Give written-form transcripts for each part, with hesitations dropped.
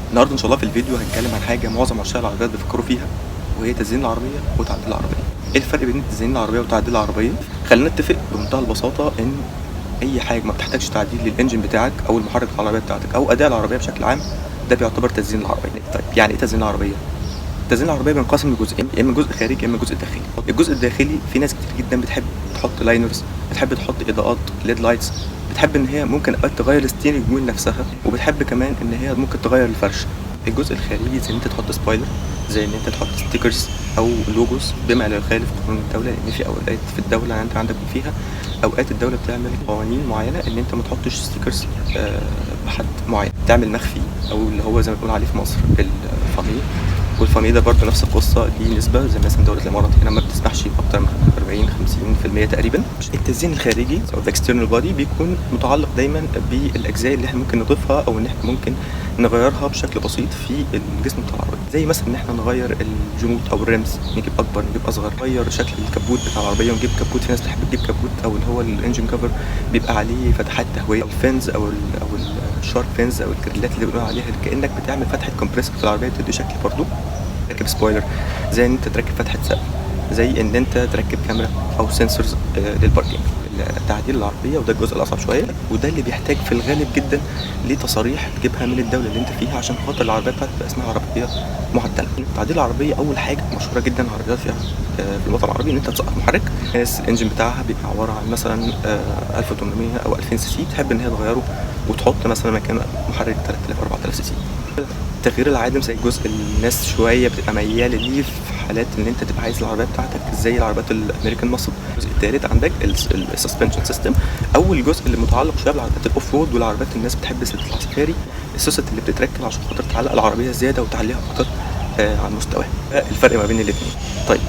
النهارده ان شاء الله في الفيديو هنتكلم عن حاجه معظم عشاق العربيات بيفكروا فيها، وهي تزيين العربيه وتعديل العربيه. ايه الفرق بين تزيين العربيه وتعديل العربيه؟ خلينا نتفق بمنتهى البساطه ان اي حاجه ما بتحتاجش تعديل للانجن بتاعك او المحرك بتاع العربيه بتاعتك او اداء العربيه بشكل عام، ده بيعتبر تزيين العربيه. طيب يعني ايه تزيين العربيه؟ تزيين العربيه بينقسم لجزئين، يا اما جزء خارجي يا اما جزء داخلي. الجزء الداخلي في ناس كتير جدا بتحب تحط لاينرز، بتحب تحط اضاءات ليد لايتس، بتحب ان هي ممكن اوقات تغير الستيرنج ويل نفسها، وبتحب كمان ان هي ممكن تغير الفرش. الجزء الخارجي زي ان انت تحط سبايلر، زي ان انت تحط ستيكرز او لوجوز بما لا يخالف قانون الدوله، لان في اوقات في الدوله انت عندك فيها اوقات الدوله بتعمل قوانين معينه ان انت ما تحطش ستيكرز بحد معين، تعمل مخفي او اللي هو زي ما بنقول عليه في مصر الفامي. والفامي ده برضه نفس القصه، ليه نسبه زي مثلا دوله الامارات هنا ما بتسمحش باكتر من 40-50% تقريبا. التزيين الخارجي او الاكسترنال بادي بيكون متعلق دايما بالاجزاء اللي احنا ممكن نضيفها او ان احنا ممكن نغيرها بشكل بسيط في الجسم بتاع العربيه، زي مثلا ان احنا نغير الجنود او الريمز، نجيب اكبر نجيب اصغر، نغير شكل الكبوت بتاع العربيه ونجيب كبوت. في ناس تحب تجيب كبوت او اللي هو الانجن كفر بيبقى عليه فتحات تهويه، او الفينز او الشارك فينز او الجريلات اللي بنقول عليها، كانك بتعمل فتحه كومبريسور في العربيه تدي شكل برضه. تركب سبويلر، زي ان انت تركب فتحه سقف، زي ان انت تركب كاميرا او سنسورز للباركينج. تعديل العربيه وده الجزء الاصعب شويه، وده اللي بيحتاج في الغالب جدا لتصاريح تجيبها من الدوله اللي انت فيها عشان خاطر العربيه بتاعتك تبقى اسمها عربيه معدله. تعديل العربيه اول حاجه مشهوره جدا العربيات فيها في الوطن العربي ان انت تسقط محرك. الناس الانجن بتاعها بيبقى عباره عن مثلا 1800 او 2000 سي سي، تحب ان هي تغيره وتحط مثلا مكان محرك 3000 4000 سي سي. التغيير العادم زي الجزء الناس شويه بتبقى مياله ليه في حالات ان انت تبقى عايز العربيه بتاعتك زي العربيات الامريكان ماسل. الجزء الثالث عندك السسبنشن سيستم، اول جزء اللي متعلق شويه بالعربيات الاوف رود والعربيات الناس بتحب تطلع سفاري، السوست اللي بتتركب عشان خاطر تعلق العربيه زياده وتعليها اكتر عن مستواها. الفرق ما بين الاثنين. طيب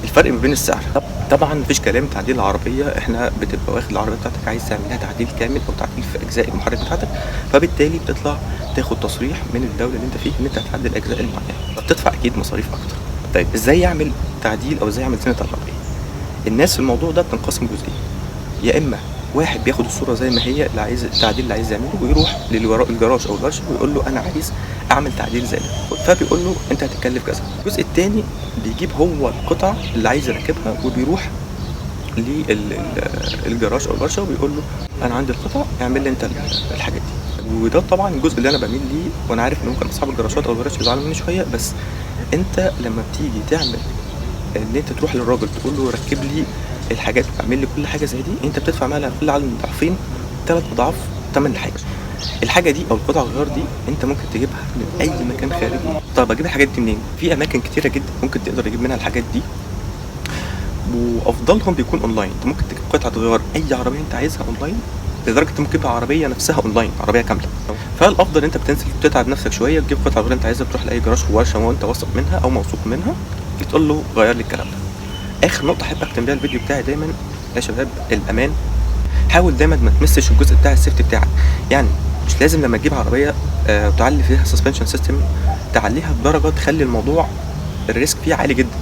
الفرق ما بين السعر، طبعا مفيش كلام. تعديل العربيه احنا بتبقى واخد العربيه بتاعتك عايز تعملها تعديل كامل او تعديل في اجزاء المحرك بتاعتك، فبالتالي بتطلع تاخد تصريح من الدوله اللي انت فيه ان انت هتعدل الاجزاء المعينه، فبتدفع اكيد مصاريف اكتر. طيب ازاي يعمل تعديل او ازاي يعمل صيانه العربيه؟ الناس في الموضوع ده بتنقسم جزئين، يا اما واحد بياخد الصوره زي ما هي اللي عايز التعديل اللي عايز يعمله ويروح للجراج او الورشه ويقول له انا عايز اعمل تعديل زي ده، فبيقول له انت هتتكلف كذا. الجزء الثاني بيجيب هو القطع اللي عايز يركبها وبيروح للجراج او الورشه وبيقول له انا عندي القطع اعمل لي انت الحاجات دي. وده طبعا الجزء اللي انا بميل ليه، وانا عارف ان ممكن اصحاب الجراشات او الورش يزعلوا مني شويه، بس انت لما بتيجي تعمل ان انت تروح للراجل تقول له ركب لي الحاجات واعمل لي كل حاجه زي دي، انت بتدفع مالها كل على ضعفين 3 اضعاف ثمن الحاجه دي او القطع الغيار دي. انت ممكن تجيبها من اي مكان خارجي. طب اجيب الحاجات دي منين؟ في اماكن كتيره جدا ممكن تقدر تجيب منها الحاجات دي، وافضلهم بيكون اونلاين. انت ممكن تجيب قطعه غيار اي عربيه انت عايزها اونلاين، لدرجه انت ممكن تجيب العربيه نفسها اونلاين، عربيه كامله. فالافضل انت بتنزل تتعب نفسك شويه تجيب قطعه غيار انت عايزها، تروح لاي جراج وورشه وانت واثق منها او موثوق منها، تقول له غير لي الكلام ده. اخر نقطه احب اختم بيها الفيديو بتاعي دايما يا شباب، الامان. حاول دايما ما تمسش الجزء بتاع السيفتي بتاعك، يعني مش لازم لما تجيب عربيه وتعلي فيها سسبنشن سيستم تعليها بدرجه تخلي الموضوع الريسك فيه عالي جدا.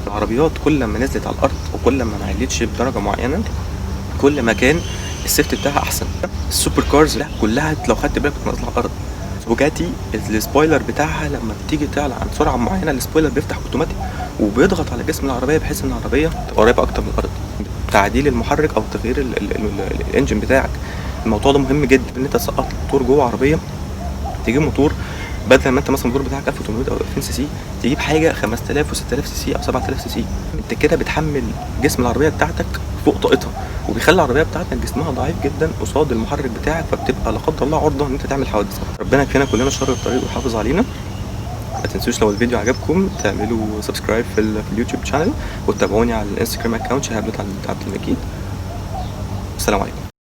العربيات كل ما نزلت على الارض وكل ما عليتش بدرجه معينه كل ما كان السيفتي بتاعها احسن. السوبر كارز كلها لو خدت بالك بتنزل على الارض. بوجاتي السبويلر بتاعها لما بتيجي تعلى عن سرعه معينه السبويلر بيفتح اوتوماتيك وبيضغط على جسم العربيه بحيث ان العربيه تبقى قريبه اكتر من الارض. تعديل المحرك او تغيير الانجن بتاعك، الموضوع ده مهم جدا. ان انت تسقط موتور جوه عربيه، تجيب موتور بدل ما انت مثلا الموتور بتاعك 1800 او 2000 سي سي تجيب حاجه 5000 و6000 سي سي او 7000 سي سي. انت كده بتحمل جسم العربيه بتاعتك فوق طاقتها، وبيخلي العربيه بتاعتك جسمها ضعيف جدا قصاد المحرك بتاعك، فبتبقى لا قدر الله عرضه ان انت تعمل حوادث. ربنا يكفينا كلنا شر الطريق ويحافظ علينا. ما تنسوش لو الفيديو عجبكم تعملوا سبسكرايب في اليوتيوب شانل، وتتابعوني على الانستجرام اكونت شهاب عبد المجيد. السلام عليكم.